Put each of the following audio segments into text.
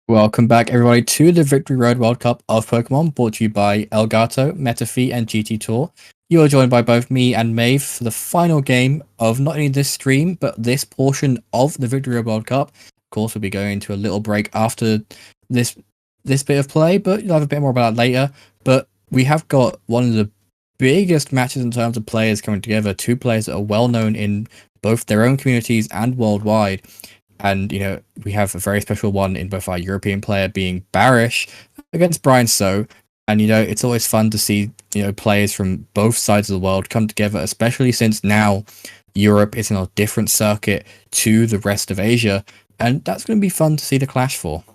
Welcome back, everybody, to the Victory Road World Cup of Pokemon, brought to you by Elgato, Metafi, and GT Tour. You are joined by both me and Maeve for the final game of not only this stream, but this portion of the Victory Road World Cup. Of course, we'll be going into a little break after this bit of play, but you'll have a bit more about that later. But we have got one of the biggest matches in terms of players coming together. Two players that are well known in both their own communities and worldwide. And, we have a very special one in both our European player being Baris against Brian So. And, it's always fun to see, players from both sides of the world come together, especially since now Europe is in a different circuit to the rest of Asia. And that's going to be fun to see the clash for.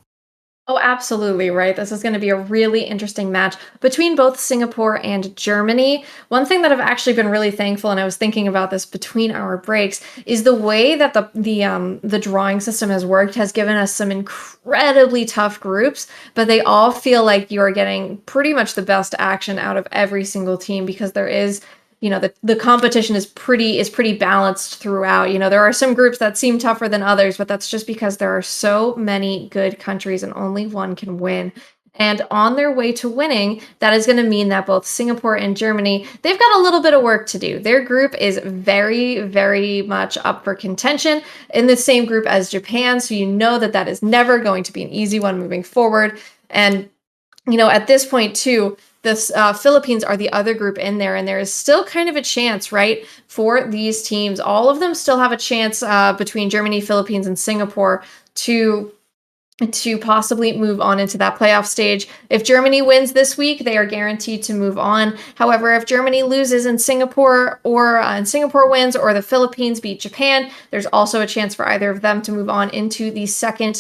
Oh, absolutely, right. This is going to be a really interesting match between both Singapore and Germany. One thing that I've actually been really thankful, and I was thinking about this between our breaks, is the way that the drawing system has worked has given us some incredibly tough groups, but they all feel like you're getting pretty much the best action out of every single team because there is the competition is pretty balanced throughout. There are some groups that seem tougher than others, but that's just because there are so many good countries and only one can win. And on their way to winning, that is going to mean that both Singapore and Germany, they've got a little bit of work to do. Their group is very, very much up for contention in the same group as Japan. So that is never going to be an easy one moving forward. And, at this point too, the Philippines are the other group in there, and there is still kind of a chance, right, for these teams. All of them still have a chance between Germany, Philippines, and Singapore to possibly move on into that playoff stage. If Germany wins this week, they are guaranteed to move on. However, if Germany loses in Singapore and Singapore wins, or the Philippines beat Japan, there's also a chance for either of them to move on into the second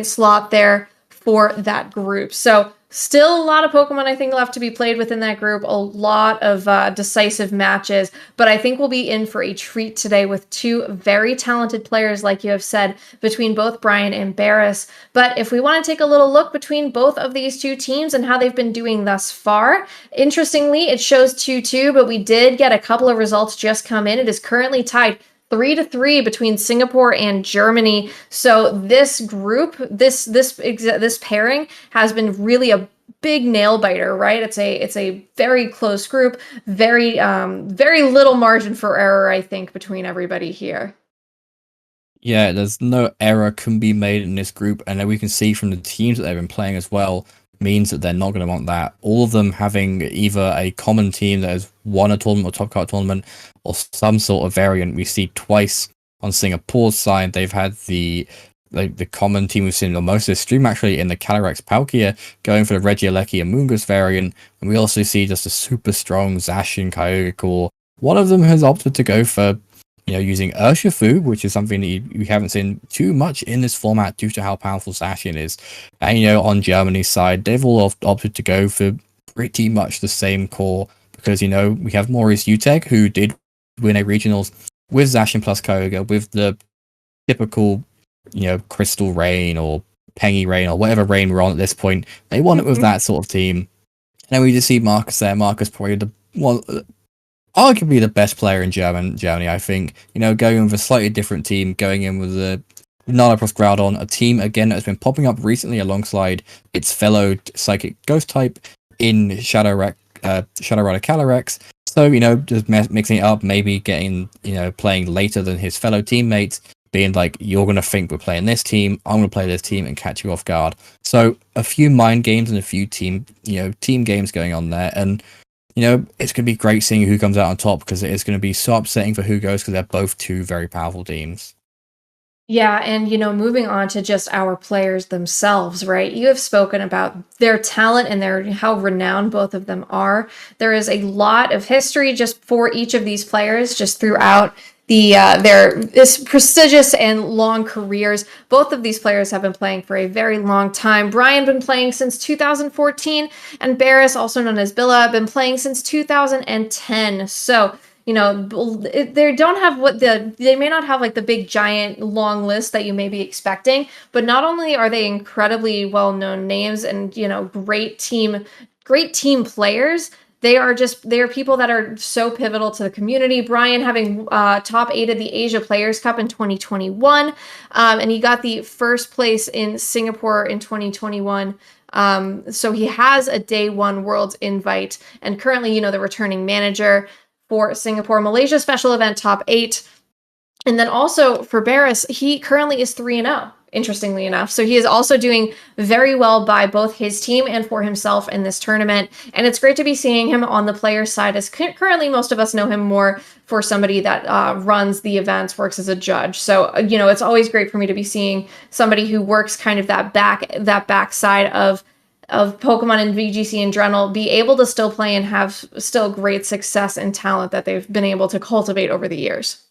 slot there for that group. So still a lot of Pokemon, I think, left to be played within that group. A lot of decisive matches. But I think we'll be in for a treat today with two very talented players, like you have said, between both Brian and Baris. But if we want to take a little look between both of these two teams and how they've been doing thus far, interestingly, it shows 2-2, but we did get a couple of results just come in. It is currently tied 3-3 between Singapore and Germany. So this group, this pairing has been really a big nail biter, right? It's a very close group, very little margin for error, I think, between everybody here. Yeah, there's no error can be made in this group, and we can see from the teams that they've been playing as well, means that they're not going to want that. All of them having either a common team that has won a tournament or top card tournament, or some sort of variant. We see twice on Singapore's side, they've had the common team we've seen on most of the stream, actually, in the Calyrex Palkia, going for the Regieleki and Mungus variant, and we also see just a super strong Zacian Kyogre core. One of them has opted to go for using Urshifu, which is something that we haven't seen too much in this format due to how powerful Zacian is. And, on Germany's side, they've all opted to go for pretty much the same core because, we have Maurice Uteg, who did win a regionals with Zacian plus Kyogre, with the typical, Crystal Rain or Pengy Rain or whatever rain we're on at this point. They won it with that sort of team. And then we just see Marcus there. Marcus probably arguably the best player in Germany, I think. Going in with a slightly different team, going in with a Nalapros Groudon, a team, again, that has been popping up recently alongside its fellow Psychic Ghost type in Shadow Rider Calyrex. So, just mixing it up, maybe getting, playing later than his fellow teammates, being like, you're going to think we're playing this team, I'm going to play this team and catch you off guard. So, a few mind games and a few team games going on there, and it's going to be great seeing who comes out on top because it is going to be so upsetting for who goes because they're both two very powerful teams. Yeah, and moving on to just our players themselves, right? You have spoken about their talent and how renowned both of them are. There is a lot of history just for each of these players, just throughout their prestigious and long careers. Both of these players have been playing for a very long time. Brian been playing since 2014, and Baris, also known as Billa, been playing since 2010. So they don't have they may not have like the big giant long list that you may be expecting, but not only are they incredibly well-known names and great team players, they are people that are so pivotal to the community. Brian having top 8 at the Asia Players Cup in 2021, and he got the first place in Singapore in 2021. So he has a day 1 Worlds invite, and currently, the returning manager for Singapore. Malaysia special event top 8. And then also for Baris, he currently is 3-0, interestingly enough. So he is also doing very well by both his team and for himself in this tournament. And it's great to be seeing him on the player side, as currently most of us know him more for somebody that runs the events, works as a judge. So, it's always great for me to be seeing somebody who works kind of that back side of Pokemon and VGC in general be able to still play and have still great success and talent that they've been able to cultivate over the years.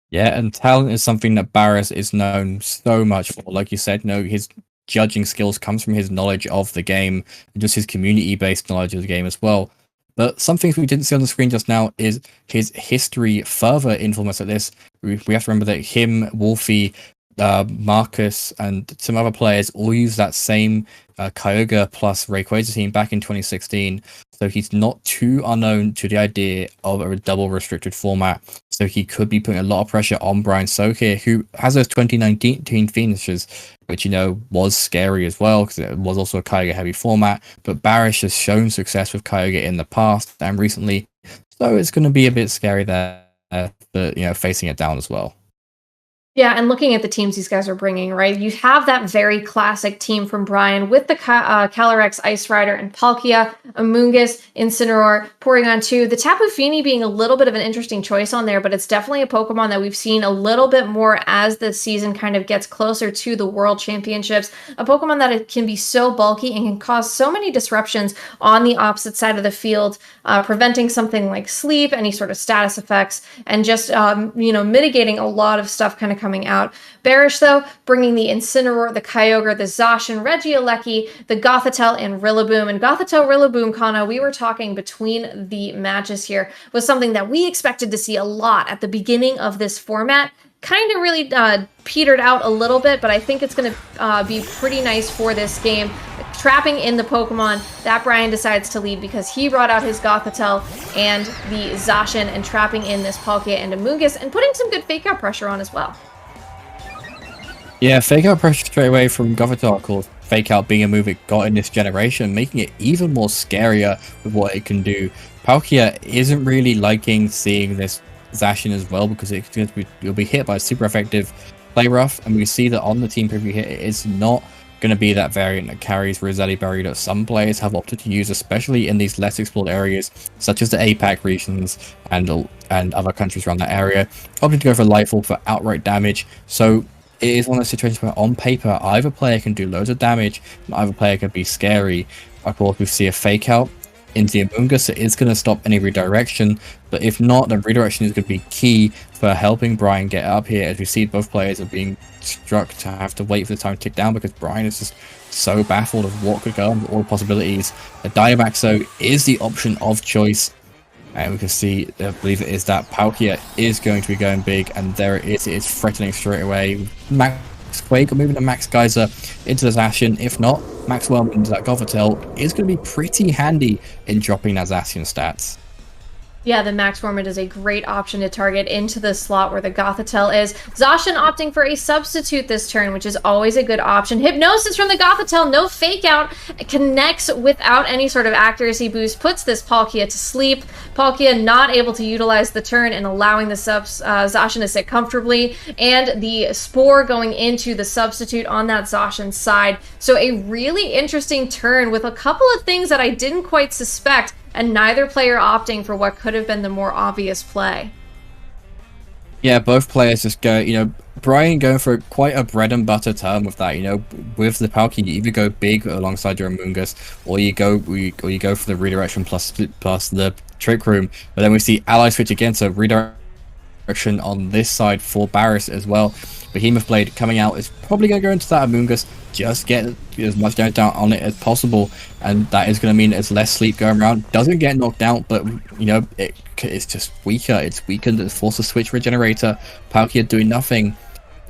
Yeah, and talent is something that Baris is known so much for. Like you said, his judging skills comes from his knowledge of the game, and just his community-based knowledge of the game as well. But some things we didn't see on the screen just now is his history further influence at this. We have to remember that him, Wolfie, Marcus, and some other players all use that same Kyogre plus Rayquaza team back in 2016. So he's not too unknown to the idea of a double restricted format. So he could be putting a lot of pressure on Brian Soke here, who has those 2019 finishes, which, was scary as well, because it was also a Kyogre heavy format. But Baris has shown success with Kyogre in the past and recently. So it's going to be a bit scary there, but, facing it down as well. Yeah, and looking at the teams these guys are bringing, right? You have that very classic team from Brian with the Calyrex, Ice Rider, and Palkia, Amoonguss, Incineroar, Porygon 2. The Tapu Fini being a little bit of an interesting choice on there, but it's definitely a Pokemon that we've seen a little bit more as the season kind of gets closer to the World Championships. A Pokemon that it can be so bulky and can cause so many disruptions on the opposite side of the field, preventing something like sleep, any sort of status effects, and just, mitigating a lot of stuff kind of coming out. Baris, though, bringing the Incineroar, the Kyogre, the Zacian, Regieleki, the Gothitelle, and Rillaboom. And Gothitelle, Rillaboom, Kana, we were talking between the matches here, was something that we expected to see a lot at the beginning of this format. Kind of really petered out a little bit, but I think it's going to be pretty nice for this game. Trapping in the Pokemon that Brian decides to lead because he brought out his Gothitelle and the Zacian, and trapping in this Palkia and Amoonguss and putting some good fake out pressure on as well. Yeah, fake out pressure straight away from Gothitelle, of course. Fake out being a move it got in this generation, making it even more scarier with what it can do. Palkia isn't really liking seeing this Zacian as well, because it'll be hit by a super effective play rough, and we see that on the team preview here, it's not going to be that variant that carries Rosetti Berry that some players have opted to use, especially in these less explored areas, such as the APAC regions and other countries around that area, opting to go for Lightfall for outright damage. So it is one of those situations where on paper, either player can do loads of damage, and either player can be scary. Of course, we see a fake out into the Amoonguss. It is going to stop any redirection, but if not, then redirection is going to be key for helping Brian get up here, as we see both players are being struck to have to wait for the time to tick down, because Brian is just so baffled of what could go on with all possibilities. A Dynamaxo is the option of choice, and we can see, I believe it is that Palkia is going to be going big, and there it is. It is threatening straight away. Max Quake, or moving to Max Geyser into the Zacian. If not, Max Whelm into that Gothitelle is going to be pretty handy in dropping that Zacian stats. Yeah, the Max Format is a great option to target into the slot where the Gothitelle is. Zacian opting for a substitute this turn, which is always a good option. Hypnosis from the Gothitelle, no fake out, connects without any sort of accuracy boost, puts this Palkia to sleep. Palkia not able to utilize the turn and allowing the Zacian to sit comfortably, and the Spore going into the substitute on that Zacian side. So a really interesting turn with a couple of things that I didn't quite suspect, and neither player opting for what could have been the more obvious play. Yeah, both players just go, Brian going for quite a bread and butter turn with that, with the Palkia, you either go big alongside your Amoonguss, or you go for the redirection plus the Trick Room. But then we see Ally switch again, so redirection on this side for Baris as well. Behemoth Blade coming out is probably going to go into that Amoonguss, just get as much damage down on it as possible, and that is going to mean there's less sleep going around. Doesn't get knocked out, but it's just weaker. It's weakened. It's forced to switch Regenerator. Palkia doing nothing,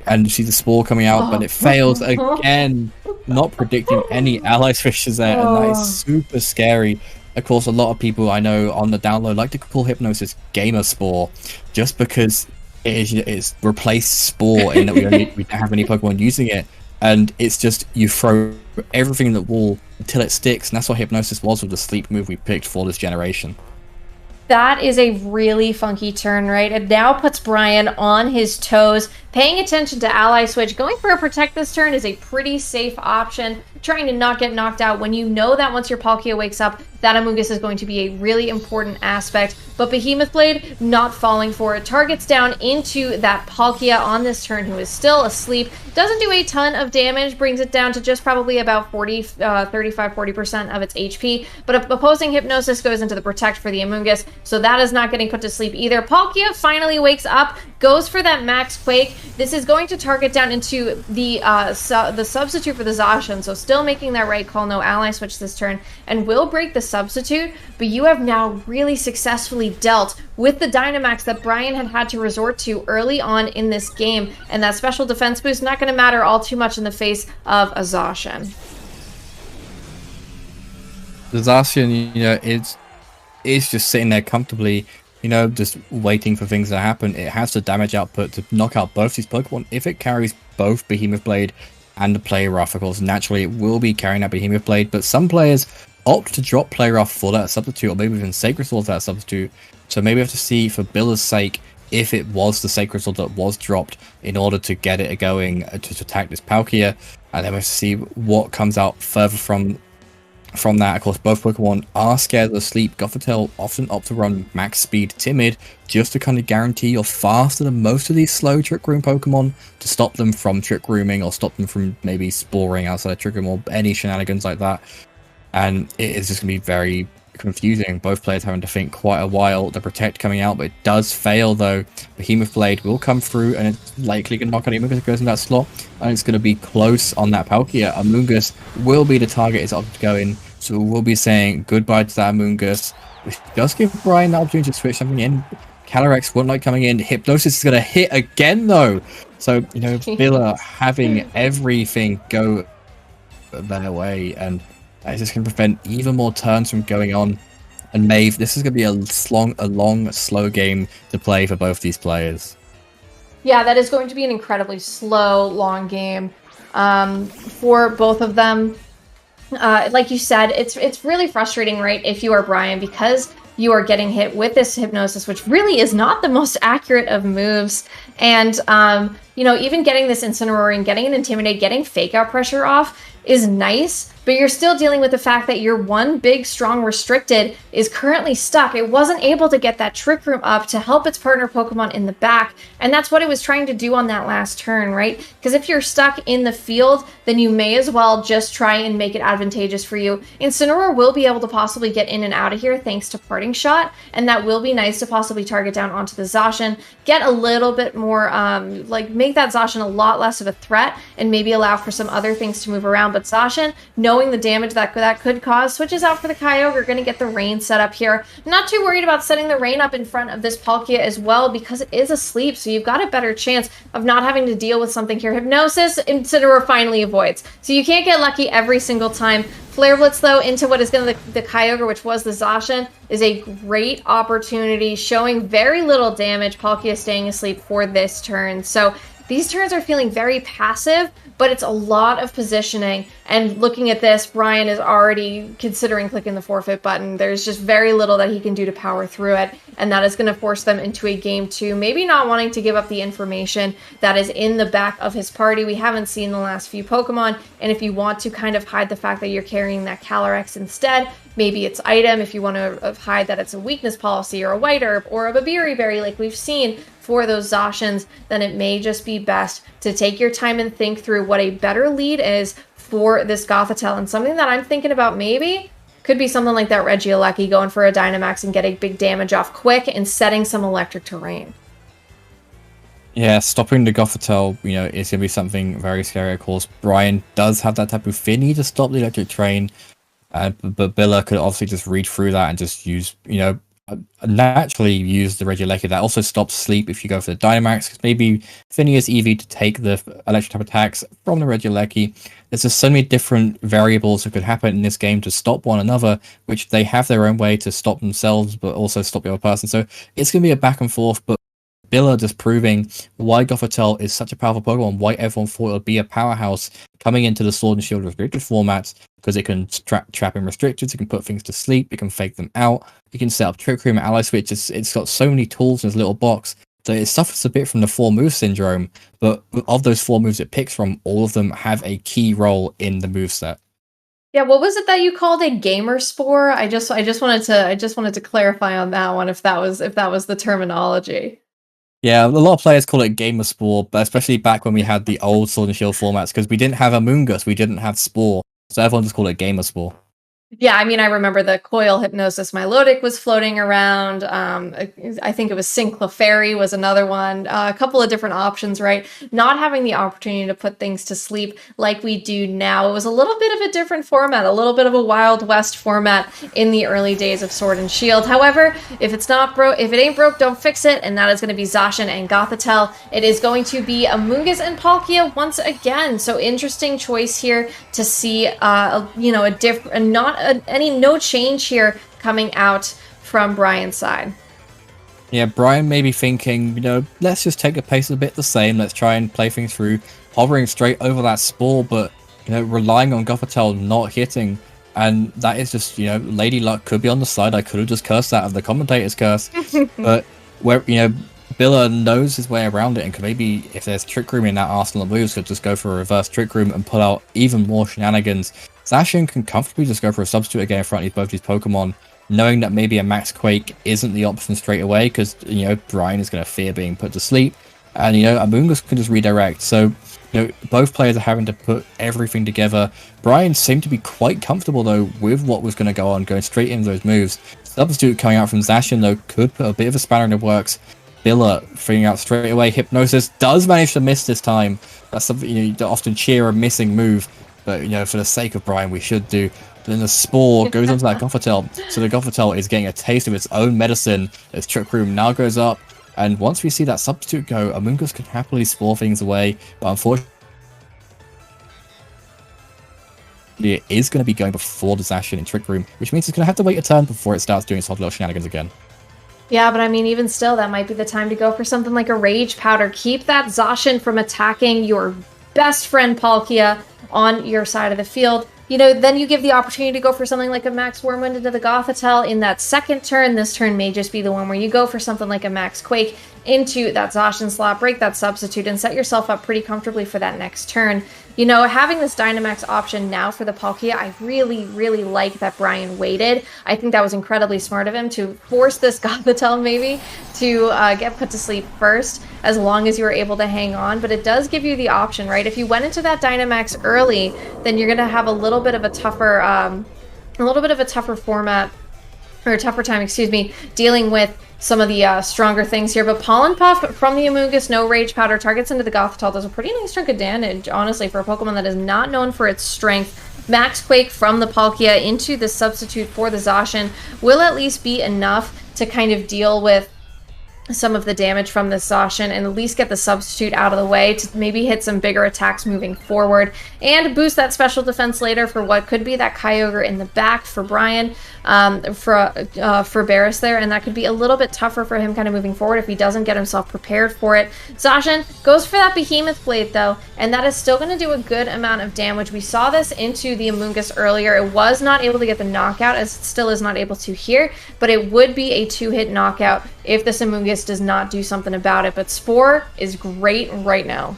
and you see the Spore coming out, but it fails again. Not predicting any ally switches there, and that is super scary. of course, a lot of people I know on the download like to call Hypnosis Gamer Spore, just because it's replaced Spore in that we don't have any Pokemon using it, and it's just you throw everything in the wall until it sticks, and that's what Hypnosis was with the sleep move we picked for this generation. That is a really funky turn, right? It now puts Brian on his toes, paying attention to ally switch. Going for a protect this turn is a pretty safe option, trying to not get knocked out when you know that once your Palkia wakes up, that Amoonguss is going to be a really important aspect. But Behemoth Blade not falling for it. Targets down into that Palkia on this turn, who is still asleep. Doesn't do a ton of damage, brings it down to just probably about 35-40% of its HP. But opposing Hypnosis goes into the Protect for the Amoonguss, so that is not getting put to sleep either. Palkia finally wakes up, goes for that Max Quake. This is going to target down into the substitute for the Zacian, so still making that right call, no ally switch this turn, and will break the substitute, but you have now really successfully dealt with the Dynamax that Brian had to resort to early on in this game, and that special defense boost not going to matter all too much in the face of a Zacian. The Zacian, it's just sitting there comfortably, just waiting for things to happen. It has the damage output to knock out both these Pokemon. If it carries both Behemoth Blade and the Play Rough, of course, naturally it will be carrying that Behemoth Blade, but some players opt to drop Play Rough for that substitute, or maybe even Sacred Sword for that substitute. So maybe we have to see, for Billa's sake, if it was the Sacred Sword that was dropped in order to get it going to attack this Palkia, and then we have to see what comes out further from that. Of course, both Pokemon are scared of sleep. Gothitelle often opt to run max speed Timid just to kind of guarantee you're faster than most of these slow Trick Room Pokemon, to stop them from Trick Rooming or stop them from maybe sporing outside Trick Room or any shenanigans like that. And it is just going to be very confusing. Both players having to think quite a while. The Protect coming out, but it does fail though. Behemoth Blade will come through, and it's likely going to knock out Amoonguss if it goes in that slot, and it's going to be close on that Palkia. Amoonguss will be the target it's opted to go in, so we'll be saying goodbye to that Amoonguss, which does give Brian the opportunity to switch something in. Calyrex won't like coming in. Hypnosis is going to hit again though, so Villa having everything go their way, and it's just going to prevent even more turns from going on. And Maeve, this is going to be a long, slow game to play for both these players. Yeah, that is going to be an incredibly slow, long game for both of them. Like you said, it's really frustrating, right, if you are Brian, because you are getting hit with this Hypnosis, which really is not the most accurate of moves. And, even getting this Incineroar and getting an Intimidate, getting Fake Out pressure off is nice, but you're still dealing with the fact that your one big, strong restricted is currently stuck. It wasn't able to get that Trick Room up to help its partner Pokemon in the back, and that's what it was trying to do on that last turn, right? Because if you're stuck in the field, then you may as well just try and make it advantageous for you. Incineroar will be able to possibly get in and out of here thanks to Parting Shot, and that will be nice to possibly target down onto the Zacian, get a little bit more, make that Zacian a lot less of a threat, and maybe allow for some other things to move around. But Zacian, knowing the damage that could cause, switches out for the Kyogre. Going to get the Rain set up here. Not too worried about setting the Rain up in front of this Palkia as well, because it is asleep, so you've got a better chance of not having to deal with something here. Hypnosis, Incineroar finally avoids, so you can't get lucky every single time. Flare Blitz, though, into what is going to the Kyogre, which was the Zacian, is a great opportunity, showing very little damage. Palkia staying asleep for this turn, so these turns are feeling very passive, but it's a lot of positioning. And looking at this, Brian is already considering clicking the forfeit button. There's just very little that he can do to power through it, and that is going to force them into a game two, maybe not wanting to give up the information that is in the back of his party. We haven't seen the last few Pokemon, and if you want to kind of hide the fact that you're carrying that Calyrex instead, maybe it's item. If you want to hide that it's a weakness policy or a White Herb or a Babiri Berry like we've seen for those Zacians, then it may just be best to take your time and think through what a better lead is for this Gothitelle. And something that I'm thinking about maybe could be something like that Regieleki going for a Dynamax and getting big damage off quick and setting some Electric Terrain. Yeah, stopping the Gothitelle, is going to be something very scary, of course. Brian does have that type of affinity to stop the Electric Terrain, but Billa could obviously just read through that and just use, naturally use the Regieleki. That also stops sleep if you go for the Dynamax, because maybe Finny is EV to take the electric type attacks from the Regieleki. There's just so many different variables that could happen in this game to stop one another, which they have their own way to stop themselves, but also stop the other person. So it's going to be a back and forth, but Billa just proving why Gothitelle is such a powerful Pokemon, why everyone thought it would be a powerhouse coming into the Sword and Shield restricted formats, because it can trap in restricted, it can put things to sleep, it can fake them out, you can set up Trick Room and Ally Switch. It's got so many tools in this little box that it suffers a bit from the 4 move syndrome, but of those 4 moves it picks from, all of them have a key role in the moveset. Yeah, what was it that you called a gamer spore? I just wanted to clarify on that one if that was the terminology. Yeah, a lot of players call it Gamer Spore, but especially back when we had the old Sword and Shield formats, because we didn't have Amoonguss, we didn't have Spore, so everyone just called it Gamer Spore. Yeah, I mean, I remember the Coil Hypnosis Milotic was floating around. I think it was Synclefairy was another one. A couple of different options, right? Not having the opportunity to put things to sleep like we do now. It was a little bit of a different format, a little bit of a Wild West format in the early days of Sword and Shield. However, if it's not broke, if it ain't broke, don't fix it. And that is going to be Zacian and Gothitelle. It is going to be Amoonguss and Palkia once again. So interesting choice here to see, a different, no change here coming out from Brian's side. Yeah, Brian may be thinking, let's just take the pace a bit the same. Let's try and play things through, hovering straight over that Spore, but relying on Gothitelle not hitting, and that is just Lady Luck could be on the side. I could have just cursed that of the commentator's curse, but where Billa knows his way around it, and could maybe, if there's Trick Room in that arsenal of moves, could just go for a reverse Trick Room and pull out even more shenanigans. Zacian can comfortably just go for a substitute again in front of both these Pokemon, knowing that maybe a Max Quake isn't the option straight away, because Brian is going to fear being put to sleep, and Amoonguss can just redirect. So both players are having to put everything together. Brian seemed to be quite comfortable though with what was going to go on, going straight into those moves. Substitute coming out from Zacian though could put a bit of a spanner in the works. Billa figuring out straight away. Hypnosis does manage to miss this time. That's something you often cheer a missing move, but for the sake of Brian we should do. But then the Spore goes onto that Gothitelle, so the Gothitelle is getting a taste of its own medicine as Trick Room now goes up, and once we see that substitute go, Amoonguss can happily Spore things away, but unfortunately it is going to be going before the Zacian in Trick Room, which means it's going to have to wait a turn before it starts doing its hot little shenanigans again. Yeah, but I mean, even still, that might be the time to go for something like a Rage Powder. Keep that Zacian from attacking your best friend Palkia on your side of the field. Then you give the opportunity to go for something like a Max Wormwind into the Gothitelle in that second turn. This turn may just be the one where you go for something like a Max Quake into that Zacian slot, break that substitute, and set yourself up pretty comfortably for that next turn. Having this Dynamax option now for the Palkia, I really, really like that Brian waited. I think that was incredibly smart of him to force this Gothitelle maybe to get put to sleep first, as long as you were able to hang on. But it does give you the option, right? If you went into that Dynamax early, then you're going to have a little bit of a tougher format, or a tougher time, dealing with some of the stronger things here. But Pollen Puff from the Amoonguss, no Rage Powder, targets into the Gothitelle, does a pretty nice chunk of damage, honestly, for a Pokemon that is not known for its strength. Max Quake from the Palkia into the substitute for the Zacian will at least be enough to kind of deal with some of the damage from the Zacian and at least get the substitute out of the way to maybe hit some bigger attacks moving forward and boost that special defense later for what could be that Kyogre in the back for Brian, for Baris there, and that could be a little bit tougher for him kind of moving forward if he doesn't get himself prepared for it. Zacian goes for that Behemoth Blade though, and that is still going to do a good amount of damage. We saw this into the Amoonguss earlier. It was not able to get the knockout, as it still is not able to here, but it would be a 2-hit knockout if this Amoonguss does not do something about it. But Spore is great right now.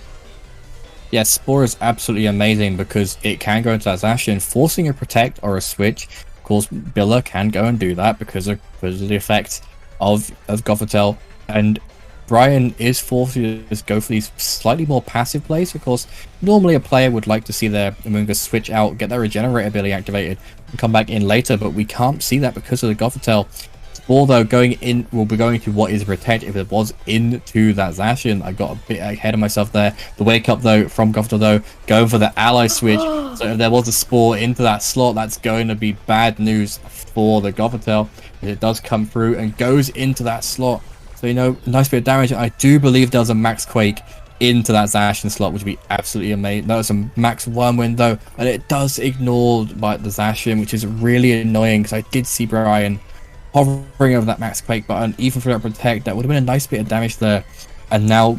Yeah, Spore is absolutely amazing because it can go into that Zacian, forcing a Protect or a Switch. Of course, Billa can go and do that because of the effect of Gothitelle, and Brian is forced to just go for these slightly more passive plays. Of course, normally a player would like to see their Amoonguss switch out, get their Regenerate ability activated, and come back in later, but we can't see that because of the Gothitelle. Spore, though, will be going to what is Protect. If it was into that Zacian, I got a bit ahead of myself there. The Wake Up, though, from Gothitelle, though, going for the Ally switch. So if there was a Spore into that slot, that's going to be bad news for the Gothitelle. It does come through and goes into that slot. So, nice bit of damage. I do believe there's a Max Quake into that Zacian slot, which would be absolutely amazing. That was a max Wormwind, though, and it does ignore by the Zacian, which is really annoying because I did see Brian hovering over that Max Quake button. Even for that Protect, that would have been a nice bit of damage there. And now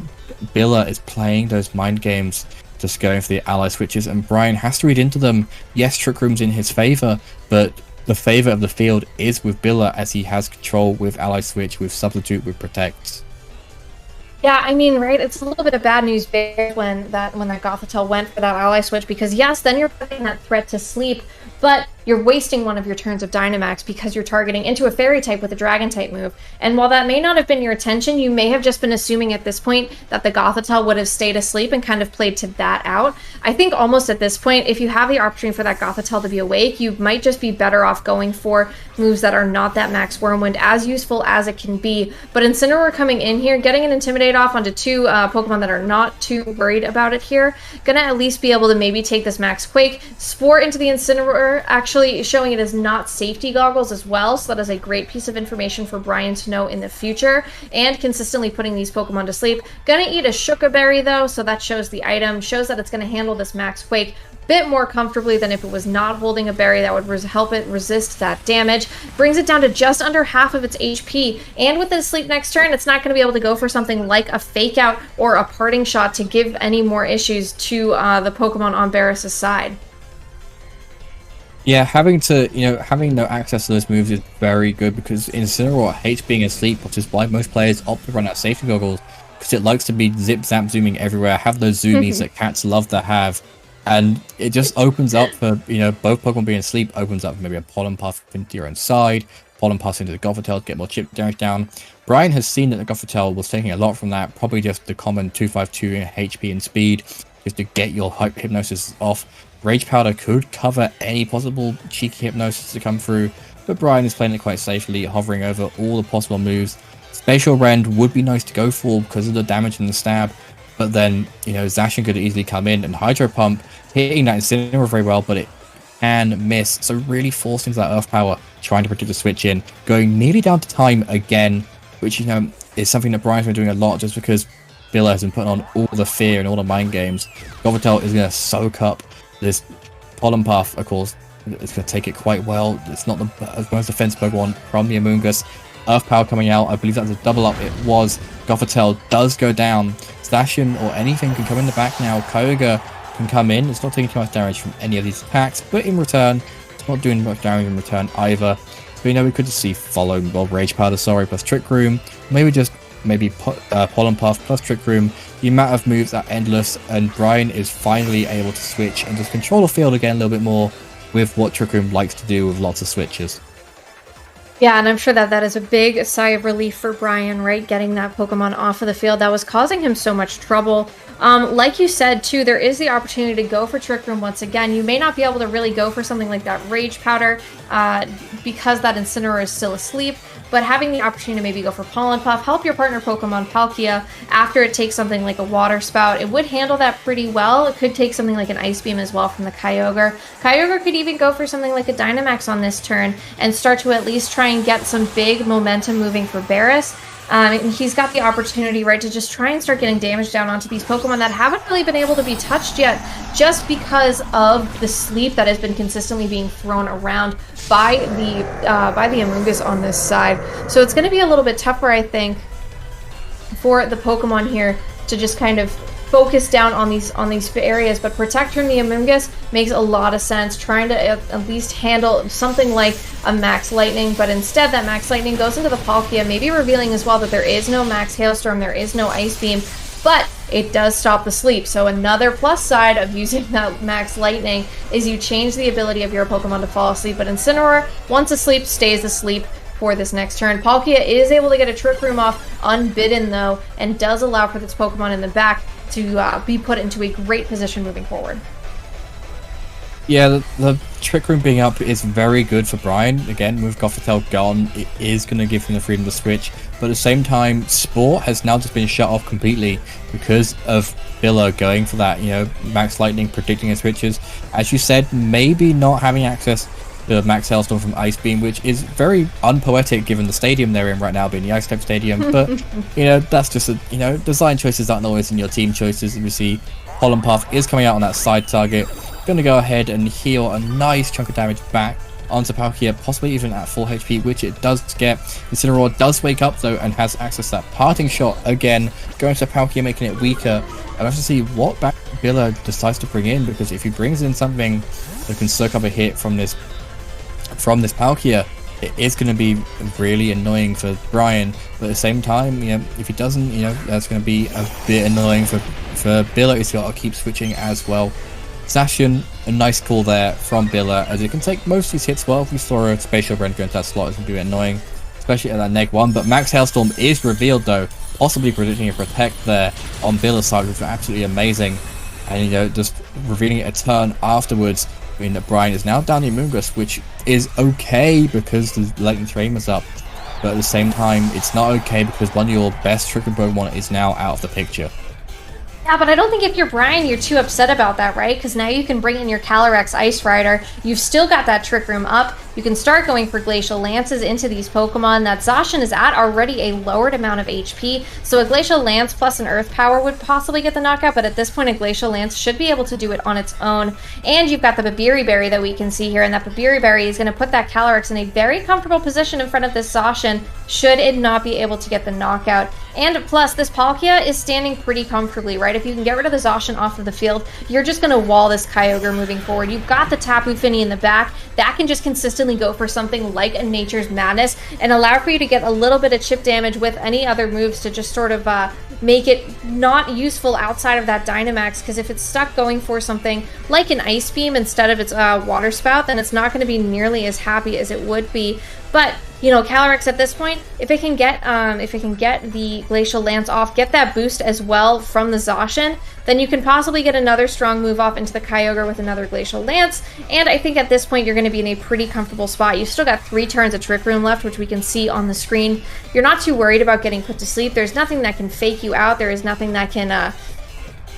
Billa is playing those mind games, just going for the ally switches, and Brian has to read into them. Yes, Trick Room's in his favor, but the favor of the field is with Billa, as he has control with ally switch, with substitute, with Protect. Yeah, I mean, right, it's a little bit of bad news when that Gothitelle went for that ally switch, because yes, then you're putting that threat to sleep, but you're wasting one of your turns of Dynamax because you're targeting into a Fairy type with a Dragon type move. And while that may not have been your intention, you may have just been assuming at this point that the Gothitelle would have stayed asleep and kind of played to that out. I think almost at this point, if you have the opportunity for that Gothitelle to be awake, you might just be better off going for moves that are not that Max Wormwind, as useful as it can be. But Incineroar coming in here, getting an Intimidate off onto two Pokemon that are not too worried about it here, gonna at least be able to maybe take this Max Quake, Spore into the Incineroar, actually showing it as not safety goggles as well, so that is a great piece of information for Brian to know in the future, and consistently putting these Pokemon to sleep. Gonna eat a Shuka Berry though, so that shows the item, shows that it's gonna handle this Max Quake bit more comfortably than if it was not holding a berry that would help it resist that damage. Brings it down to just under half of its HP, and with the sleep next turn, it's not going to be able to go for something like a Fake Out or a Parting Shot to give any more issues to the Pokemon on Baris' side. Yeah, having no access to those moves is very good, because Incineroar hates being asleep, which is why most players opt to run out safety goggles, because it likes to be zip zap zooming everywhere, have those zoomies that cats love to have. And it just opens up for, both Pokemon being asleep, opens up for maybe a Pollen Puff into your own side, Pollen Puff into the Gothitelle to get more chip damage down. Brian has seen that the Gothitelle was taking a lot from that, probably just the common 252 HP and speed, just to get your Hypnosis off. Rage Powder could cover any possible cheeky Hypnosis to come through, but Brian is playing it quite safely, hovering over all the possible moves. Spatial Rend would be nice to go for because of the damage and the stab, but then, Zacian could easily come in and Hydro Pump, hitting that Incineroar very well, but it can miss. So really forced into that Earth Power, trying to protect the switch in, going nearly down to time again, which, is something that Brian's been doing a lot, just because Billa has been putting on all the fear and all the mind games. Gothitelle is going to soak up this Pollen Puff, of course. It's going to take it quite well. It's not the most defensive Pokemon from the Amoonguss. Earth Power coming out, I believe that was a double up. It was. Gothitelle does go down. Zacian or anything can come in the back now. Kyogre can come in. It's not taking too much damage from any of these attacks, but in return, it's not doing much damage in return either. So we could just see Rage Powder, plus Trick Room. Maybe Pollen Puff plus Trick Room. The amount of moves are endless, and Brian is finally able to switch and just control the field again a little bit more with what Trick Room likes to do with lots of switches. Yeah, and I'm sure that is a big sigh of relief for Brian, right? Getting that Pokemon off of the field that was causing him so much trouble. Like you said, too, there is the opportunity to go for Trick Room once again. You may not be able to really go for something like that Rage Powder because that Incineroar is still asleep, but having the opportunity to maybe go for Pollen Puff, help your partner Pokemon Palkia after it takes something like a Water Spout. It would handle that pretty well. It could take something like an Ice Beam as well from the Kyogre. Kyogre could even go for something like a Dynamax on this turn and start to at least try and get some big momentum moving for Baris. And he's got the opportunity, right, to just try and start getting damage down onto these Pokemon that haven't really been able to be touched yet, just because of the sleep that has been consistently being thrown around by the Amoonguss on this side. So it's going to be a little bit tougher, I think, for the Pokemon here to just kind of focus down on these areas, but Protector the Amoonguss makes a lot of sense, trying to at least handle something like a Max Lightning, but instead that Max Lightning goes into the Palkia, maybe revealing as well that there is no Max Hailstorm, there is no Ice Beam, but it does stop the sleep. So another plus side of using that Max Lightning is you change the ability of your Pokemon to fall asleep, but Incineroar, once asleep, stays asleep for this next turn. Palkia is able to get a Trick Room off unbidden though, and does allow for this Pokemon in the back to be put into a great position moving forward. Yeah, the Trick Room being up is very good for Brian. Again, with Gothitelle gone, it is going to give him the freedom to switch. But at the same time, Sport has now just been shut off completely because of Billa going for that, Max Lightning, predicting his switches. As you said, maybe not having access to Max Hailstorm from Ice Beam, which is very unpoetic given the stadium they're in right now, being the Ice Type Stadium. But, that's just, design choices aren't always in your team choices. You see, Pollen Puff is coming out on that side target. Going to go ahead and heal a nice chunk of damage back onto Palkia, possibly even at full HP, which it does get. Incineroar does wake up though and has access to that parting shot again, going to Palkia, making it weaker. And I have to see what back Billa decides to bring in, because if he brings in something that can soak up a hit from this Palkia, it is going to be really annoying for Brian. But at the same time, if he doesn't, that's going to be a bit annoying for Billa. He's got to keep switching as well. Zacian, a nice call there from Billa, as it can take most of these hits well. If we saw a Spatial Rend go into that slot, it's going to be annoying, especially at that -1. But Max Hailstorm is revealed though, possibly predicting a Protect there on Billa's side, which is absolutely amazing. And just revealing it a turn afterwards, that Brian is now down the Amoonguss, which is okay because the Lightning Terrain was up. But at the same time, it's not okay because one of your best Trick Room Pokemon is now out of the picture. Yeah, but I don't think if you're Brian, you're too upset about that, right? Because now you can bring in your Calyrex Ice Rider. You've still got that Trick Room up. You can start going for Glacial Lances into these Pokemon. That Zacian is at already a lowered amount of HP, so a Glacial Lance plus an Earth Power would possibly get the knockout, but at this point a Glacial Lance should be able to do it on its own. And you've got the Babiri Berry that we can see here, and that Babiri Berry is going to put that Calyrex in a very comfortable position in front of this Zacian, should it not be able to get the knockout. And plus, this Palkia is standing pretty comfortably, right? If you can get rid of the Zacian off of the field, you're just going to wall this Kyogre moving forward. You've got the Tapu Fini in the back. That can just consistently go for something like a Nature's Madness and allow for you to get a little bit of chip damage with any other moves to just sort of make it not useful outside of that Dynamax, because if it's stuck going for something like an Ice Beam instead of its Water Spout, then it's not going to be nearly as happy as it would be. But Calyrex at this point, if it can get the Glacial Lance off, get that boost as well from the Zacian, then you can possibly get another strong move off into the Kyogre with another Glacial Lance. And I think at this point you're going to be in a pretty comfortable spot. You've still got 3 turns of Trick Room left, which we can see on the screen. You're not too worried about getting put to sleep. There's nothing that can fake you out. There is nothing that can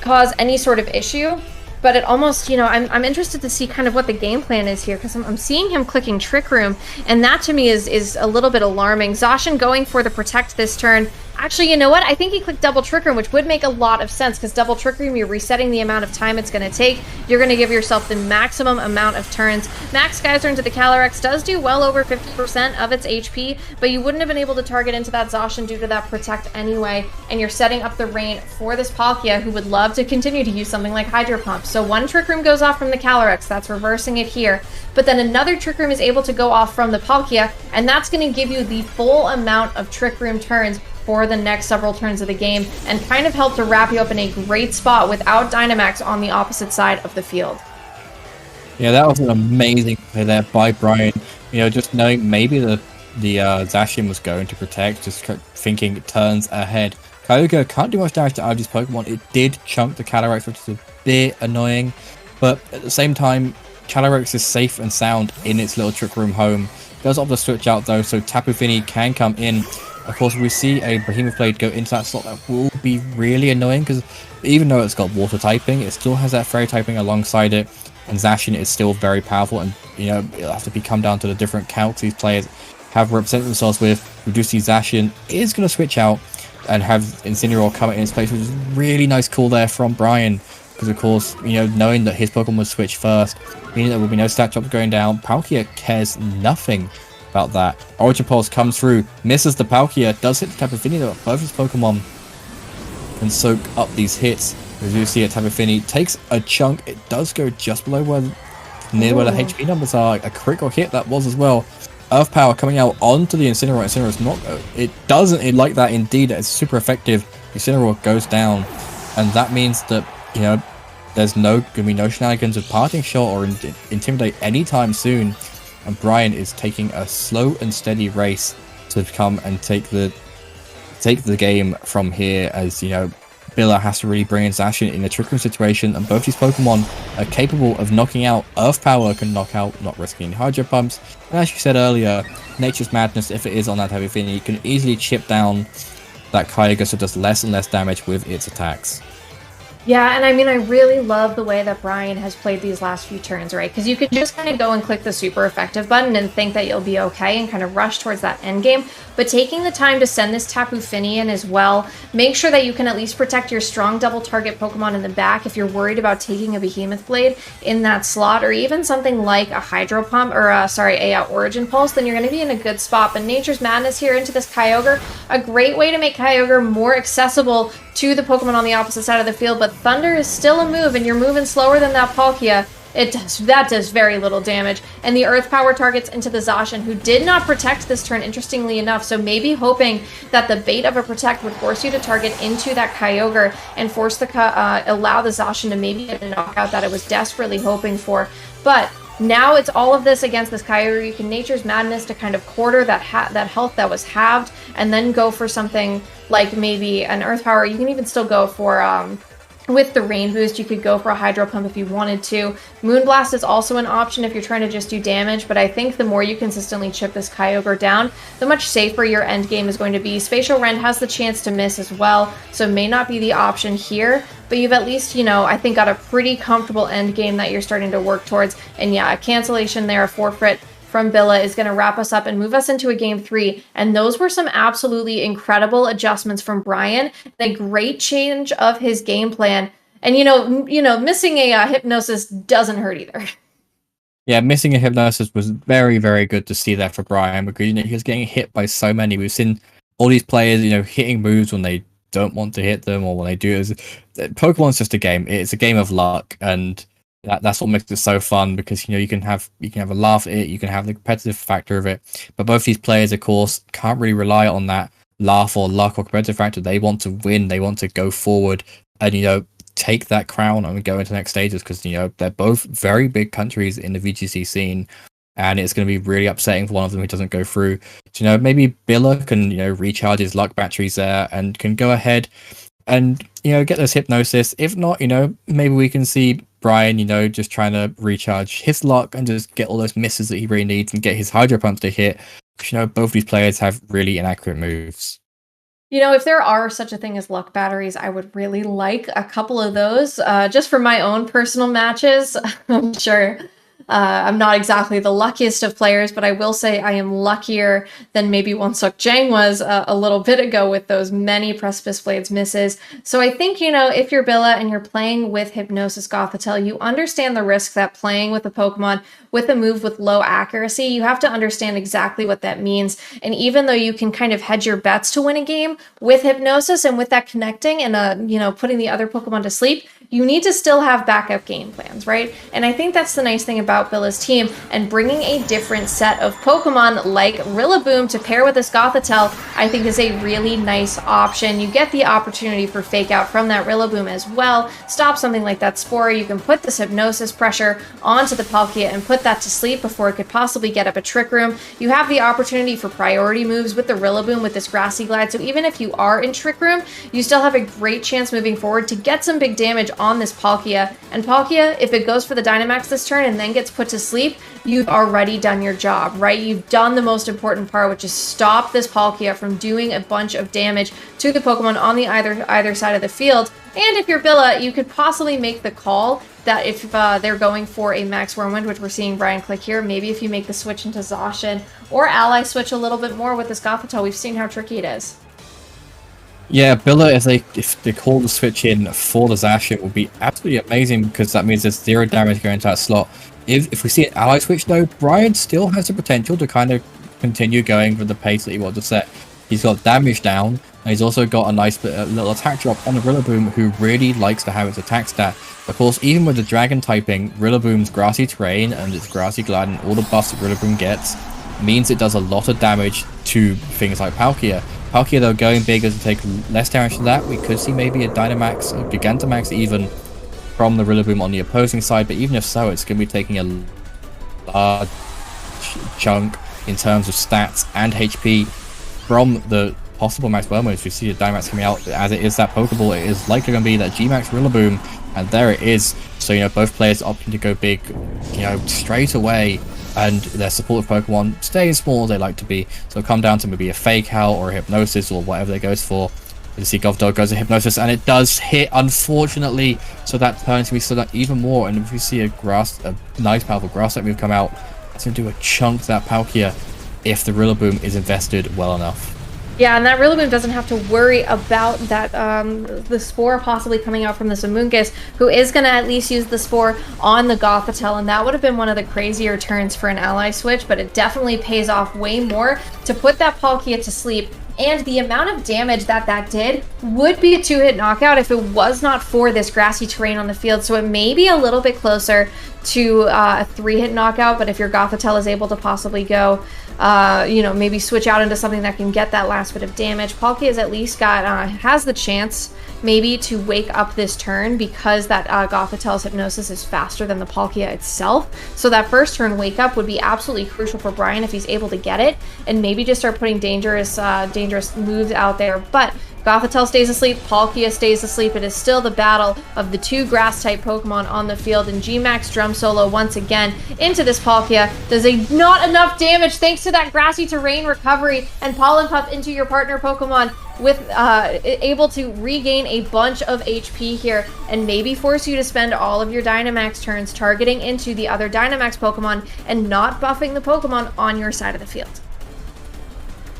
cause any sort of issue. But it almost, I'm interested to see kind of what the game plan is here, because I'm seeing him clicking Trick Room, and that to me is a little bit alarming. Zacian going for the Protect this turn. Actually, you know what? I think he clicked Double Trick Room, which would make a lot of sense, because Double Trick Room, you're resetting the amount of time it's going to take. You're going to give yourself the maximum amount of turns. Max Geyser into the Calyrex does do well over 50% of its HP, but you wouldn't have been able to target into that Zacian due to that Protect anyway, and you're setting up the rain for this Palkia, who would love to continue to use something like Hydro Pump. So one Trick Room goes off from the Calyrex, that's reversing it here, but then another Trick Room is able to go off from the Palkia, and that's going to give you the full amount of Trick Room turns for the next several turns of the game, and kind of help to wrap you up in a great spot without Dynamax on the opposite side of the field. Yeah, that was an amazing play there by Brian. Just knowing maybe the Zacian was going to Protect, just thinking turns ahead. Kyogre can't do much damage to either Pokemon. It did chunk the Calyrex, which is a bit annoying, but at the same time, Calyrex is safe and sound in its little Trick Room home. Does opt to switch out though, so Tapu Fini can come in. Of course, we see a Behemoth Blade go into that slot. That will be really annoying, because even though it's got Water typing, it still has that Fairy typing alongside it, and Zacian is still very powerful, and it'll have to come down to the different calcs these players have represented themselves with. We do see Zacian is going to switch out and have Incineroar come in its place, which is a really nice call there from Brian, because of course, knowing that his Pokemon would switch first, meaning there will be no stat drops going down, Palkia cares nothing about that. Origin Pulse comes through, misses the Palkia, does hit the Tapu Fini though. Both his Pokemon can soak up these hits. We do see a Tapu Fini takes a chunk. It does go just below where the HP numbers are. A critical hit that was as well. Earth Power coming out onto the Incineroar. Incineroar's not. It doesn't like that indeed. It's super effective. Incineroar goes down, and that means that there's gonna be no shenanigans with Parting Shot or Intimidate anytime soon. And Brian is taking a slow and steady race to come and take the game from here, as Billa has to really bring in Zacian in a Trick Room situation, and both these Pokemon are capable of knocking out. Earth Power can knock out, not risking any Hydro Pumps. And as you said earlier, Nature's Madness, if it is on that heavy Finny, can easily chip down that Kyogre, so it does less and less damage with its attacks. Yeah, and I mean, I really love the way that Brian has played these last few turns, right? Because you could just kind of go and click the super effective button and think that you'll be okay and kind of rush towards that end game. But taking the time to send this Tapu Fini in as well, make sure that you can at least protect your strong double target Pokemon in the back if you're worried about taking a Behemoth Blade in that slot, or even something like a Hydro Pump, or a Origin Pulse, then you're going to be in a good spot. But Nature's Madness here into this Kyogre, a great way to make Kyogre more accessible to the Pokemon on the opposite side of the field, but Thunder is still a move, and you're moving slower than that Palkia. That does very little damage. And the Earth Power targets into the Zacian, who did not protect this turn, interestingly enough, so maybe hoping that the bait of a Protect would force you to target into that Kyogre and force the allow the Zacian to maybe get a knockout that it was desperately hoping for. But now it's all of this against this Kyogre. You can Nature's Madness to kind of quarter that health that was halved, and then go for something like maybe an Earth Power. You can even still go for, with the Rain Boost, you could go for a Hydro Pump if you wanted to. Moonblast is also an option if you're trying to just do damage, but I think the more you consistently chip this Kyogre down, the much safer your end game is going to be. Spatial Rend has the chance to miss as well, so may not be the option here, but you've at least, you know, I think got a pretty comfortable end game that you're starting to work towards. And yeah, a cancellation there, a forfeit from Billa is going to wrap us up and move us into a game 3. And those were some absolutely incredible adjustments from Brian. A great change of his game plan. And, you know, missing a Hypnosis doesn't hurt either. Yeah, missing a Hypnosis was very, very good to see that for Brian, because, you know, he was getting hit by so many. We've seen all these players, you know, hitting moves when they don't want to hit them, or when they do. Pokemon's just a game. It's a game of luck, and that's what makes it so fun, because, you know, you can have a laugh at it, you can have the competitive factor of it, but both these players, of course, can't really rely on that laugh or luck or competitive factor. They want to win, they want to go forward and, you know, take that crown and go into the next stages, because, you know, they're both very big countries in the VGC scene, and it's going to be really upsetting for one of them who doesn't go through. So, you know, maybe Billa can, you know, recharge his luck batteries there and can go ahead and, you know, get this Hypnosis. If not, you know, maybe we can see Brian, you know, just trying to recharge his luck and just get all those misses that he really needs and get his Hydro Pumps to hit. Because, you know, both these players have really inaccurate moves. You know, if there are such a thing as luck batteries, I would really like a couple of those, just for my own personal matches. I'm sure I'm not exactly the luckiest of players, but I will say I am luckier than maybe Wonsuk Jang was a little bit ago with those many Precipice Blades misses. So I think, you know, if you're Billa and you're playing with Hypnosis Gothitelle, you understand the risk that playing with a Pokemon with a move with low accuracy, you have to understand exactly what that means. And even though you can kind of hedge your bets to win a game with Hypnosis and with that connecting and, you know, putting the other Pokemon to sleep, you need to still have backup game plans, right? And I think that's the nice thing about Billa's team, and bringing a different set of Pokemon like Rillaboom to pair with this Gothitelle, I think is a really nice option. You get the opportunity for Fake Out from that Rillaboom as well. Stop something like that Spore. You can put this Hypnosis pressure onto the Palkia and put that to sleep before it could possibly get up a Trick Room. You have the opportunity for priority moves with the Rillaboom with this Grassy Glide, so even if you are in Trick Room, you still have a great chance moving forward to get some big damage on this Palkia. And Palkia, if it goes for the Dynamax this turn and then gets put to sleep, you've already done your job, right? You've done the most important part, which is stop this Palkia from doing a bunch of damage to the Pokemon on the either side of the field. And if you're Billa, you could possibly make the call that if they're going for a Max Whirlwind, which we're seeing Brian click here, maybe if you make the switch into Zacian or Ally switch a little bit more with this Gothitelle, we've seen how tricky it is. Yeah, Billa, if they call the switch in for the Zacian, would be absolutely amazing, because that means there's 0 damage going into that slot. If we see an ally switch though, Brian still has the potential to kind of continue going with the pace that he wants to set. He's got damage down, and he's also got a nice little attack drop on the Rillaboom, who really likes to have its attack stat. Of course, even with the Dragon typing, Rillaboom's Grassy Terrain and its Grassy Glide and all the buffs that Rillaboom gets means it does a lot of damage to things like Palkia. Palkia, though, going bigger to take less damage to that. We could see maybe a Dynamax or Gigantamax even from the Rillaboom on the opposing side, but even if so, it's going to be taking a large chunk in terms of stats and HP from the possible max well moves. We see the Dynamax coming out as it is that Pokeball. It is likely going to be that G-Max Rillaboom, and there it is. So, you know, both players opting to go big, you know, straight away, and their supportive Pokemon staying small as they like to be. So it'll come down to maybe a Fake Out or a Hypnosis or whatever they goes for. You see Govdog goes to Hypnosis, and it does hit, unfortunately. So that turns to be slowed down even more. And if we see a nice powerful Grass type move come out, it's going to do a chunk to that Palkia if the Rillaboom is invested well enough. Yeah, and that Rillaboom doesn't have to worry about that the Spore possibly coming out from the Amoonguss, who is going to at least use the Spore on the Gothitelle, and that would have been one of the crazier turns for an ally switch, but it definitely pays off way more to put that Palkia to sleep. And the amount of damage that did would be a 2-hit knockout if it was not for this grassy terrain on the field. So it may be a little bit closer to a 3-hit knockout, but if your Gothitelle is able to possibly go, you know, maybe switch out into something that can get that last bit of damage, Palkia has at least got, has the chance maybe to wake up this turn because that Gothitelle's Hypnosis is faster than the Palkia itself. So that first turn wake up would be absolutely crucial for Brian if he's able to get it, and maybe just start putting dangerous moves out there. But Gothitelle stays asleep, Palkia stays asleep. It is still the battle of the two grass-type Pokemon on the field, and G-Max Drum Solo once again into this Palkia. Does not enough damage thanks to that grassy terrain recovery, and Pollen Puff into your partner Pokemon with able to regain a bunch of HP here and maybe force you to spend all of your Dynamax turns targeting into the other Dynamax Pokemon and not buffing the Pokemon on your side of the field.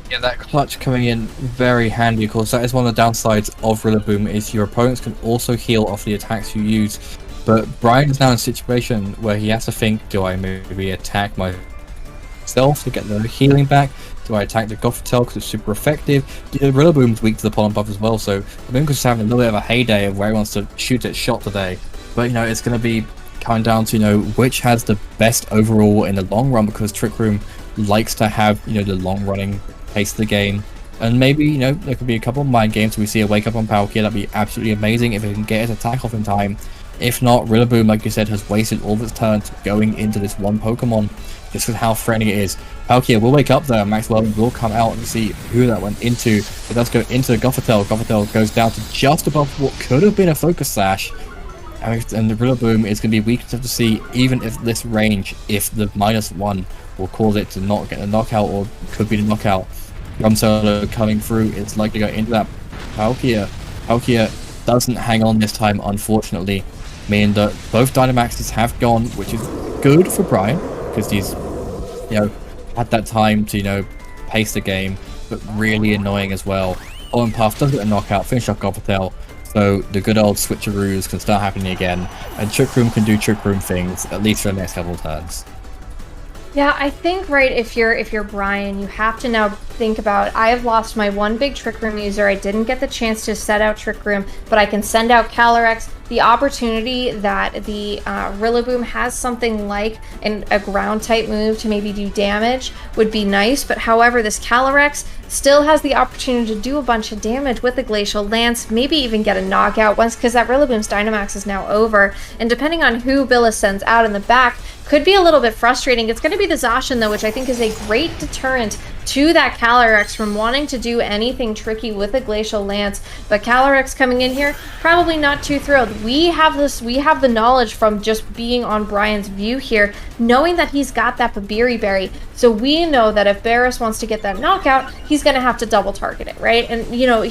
Yeah, that clutch coming in very handy. Of course, that is one of the downsides of Rillaboom, is your opponents can also heal off the attacks you use. But Brian is now in a situation where he has to think, do I maybe attack myself to get the healing back? Do I attack the Gothitelle because it's super effective? The Rillaboom's weak to the Pollen Puff as well, so Amoonguss is having a little bit of a heyday of where he wants to shoot its shot today. But, you know, it's going to be coming down to, you know, which has the best overall in the long run, because Trick Room likes to have, you know, the long running pace of the game. And maybe, you know, there could be a couple of mind games. We see a wake up on Palkia. That'd be absolutely amazing if it can get its attack off in time. If not, Rillaboom, like you said, has wasted all of its turns going into this one Pokemon just with how threatening it is. Palkia will wake up though, and Maxwell will come out and see who that went into. It does go into Gothitelle. Gothitelle goes down to just above what could have been a Focus Sash. And the Rillaboom is going to be weak enough to see, even if this range, if the -1 will cause it to not get a knockout, or could be the knockout. Drum Solo coming through, it's likely to go into that Palkia. Palkia doesn't hang on this time, unfortunately, meaning that both Dynamaxes have gone, which is good for Brian, because he's, you know, had that time to, you know, pace the game, but really annoying as well. Pollen Puff does get a knockout, finish off Gothitelle, so the good old switcheroos can start happening again, and Trick Room can do Trick Room things, at least for the next couple of turns. Yeah, I think, right, if you're Brian, you have to now think about, I have lost my one big Trick Room user. I didn't get the chance to set out Trick Room, but I can send out Calyrex. The opportunity that the Rillaboom has something like a ground type move to maybe do damage would be nice, but however, this Calyrex still has the opportunity to do a bunch of damage with the Glacial Lance, maybe even get a knockout once, because that Rillaboom's Dynamax is now over, and depending on who Billis sends out in the back, could be a little bit frustrating. It's going to be the Zacian, though, which I think is a great deterrent to that Calyrex from wanting to do anything tricky with a Glacial Lance. But Calyrex coming in here, probably not too thrilled. We have the knowledge from just being on Brian's view here, knowing that he's got that Babiri Berry. So we know that if Baris wants to get that knockout, he's going to have to double target it, right? And, you know,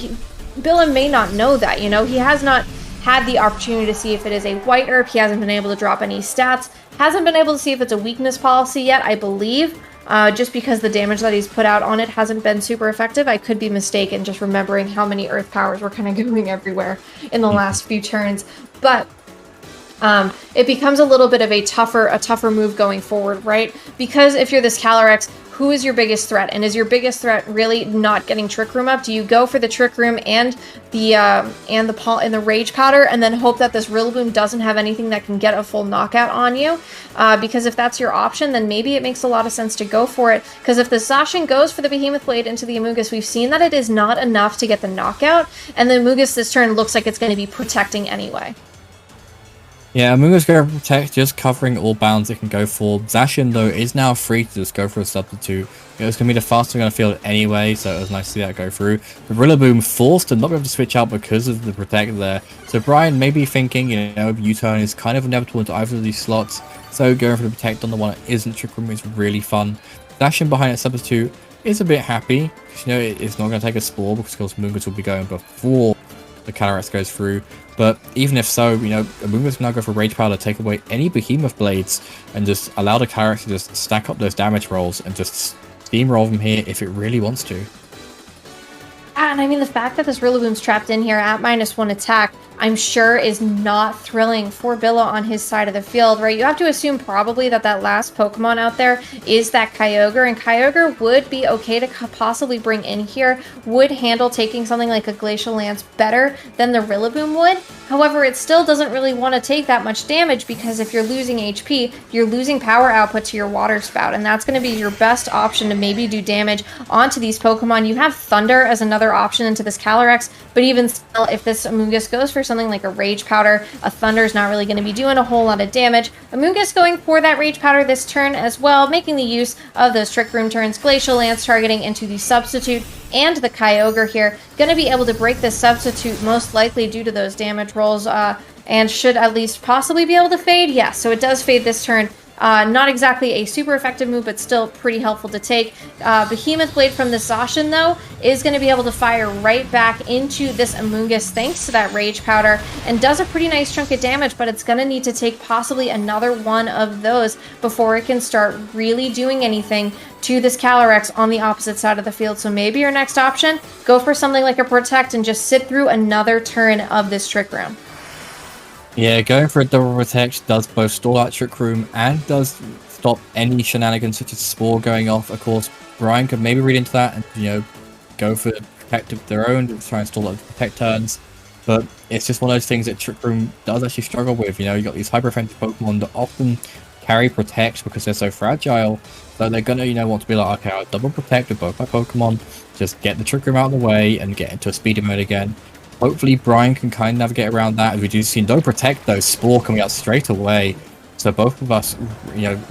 Billin may not know that, you know, he has not had the opportunity to see if it is a white herb. He hasn't been able to drop any stats. Hasn't been able to see if it's a weakness policy yet, I believe, just because the damage that he's put out on it hasn't been super effective. I could be mistaken, just remembering how many earth powers were kind of going everywhere in the last few turns. But it becomes a little bit of a tougher move going forward, right? Because if you're this Calyrex, who is your biggest threat? And is your biggest threat really not getting Trick Room up? Do you go for the Trick Room and the Rage Powder, and then hope that this Rillaboom doesn't have anything that can get a full knockout on you? Because if that's your option, then maybe it makes a lot of sense to go for it. Because if the Zacian goes for the Behemoth Blade into the Amoonguss, we've seen that it is not enough to get the knockout, and the Amoonguss this turn looks like it's going to be protecting anyway. Yeah, Amunga's going to protect, just covering all bounds it can go for. Zacian, though, is now free to just go for a substitute. It was going to be the fastest on the field anyway, so it was nice to see that go through. The Rillaboom forced to not be able to switch out because of the protect there. So Brian may be thinking, U-turn is kind of inevitable into either of these slots, so going for the protect on the one that isn't Trick Room is really fun. Zacian behind a substitute is a bit happy, because, it's not going to take a Spore, because of course Mungus will be going before the Calyrex goes through. But even if so, Amungus can now go for Rage Powder, take away any Behemoth Blades, and just allow the Calyrex to just stack up those damage rolls and just steamroll from here if it really wants to. And I mean, the fact that this Rillaboom's trapped in here at -1 attack, I'm sure is not thrilling for Billa on his side of the field, right? You have to assume probably that last Pokemon out there is that Kyogre, and Kyogre would be okay to possibly bring in here, would handle taking something like a Glacial Lance better than the Rillaboom would. However, it still doesn't really want to take that much damage, because if you're losing HP, you're losing power output to your Water Spout, and that's going to be your best option to maybe do damage onto these Pokemon. You have Thunder as another option into this Calyrex, but even still, if this Amoonguss goes for something like a Rage Powder, a Thunder is not really going to be doing a whole lot of damage. Amoonguss going for that Rage Powder this turn as well, making the use of those Trick Room turns. Glacial Lance targeting into the Substitute and the Kyogre here. Going to be able to break this Substitute most likely due to those damage rolls, and should at least possibly be able to fade. Yeah, so it does fade this turn. Not exactly a super effective move, but still pretty helpful to take. Behemoth Blade from the Zacian, though, is going to be able to fire right back into this Amoonguss thanks to that Rage Powder, and does a pretty nice chunk of damage, but it's going to need to take possibly another one of those before it can start really doing anything to this Calyrex on the opposite side of the field. So maybe your next option, go for something like a Protect and just sit through another turn of this Trick Room. Yeah, going for a double protect does both stall out Trick Room and does stop any shenanigans such as Spore going off. Of course, Brian could maybe read into that and, go for protect of their own to try and stall out the protect turns. But it's just one of those things that Trick Room does actually struggle with. You got these hyper effective Pokemon that often carry protect because they're so fragile. So they're gonna, want to be like, okay, I'll double protect with both my Pokemon, just get the Trick Room out of the way and get into a speedy mode again. Hopefully Brian can kind of navigate around that, as we do see no protect though, Spore coming out straight away. So both of us,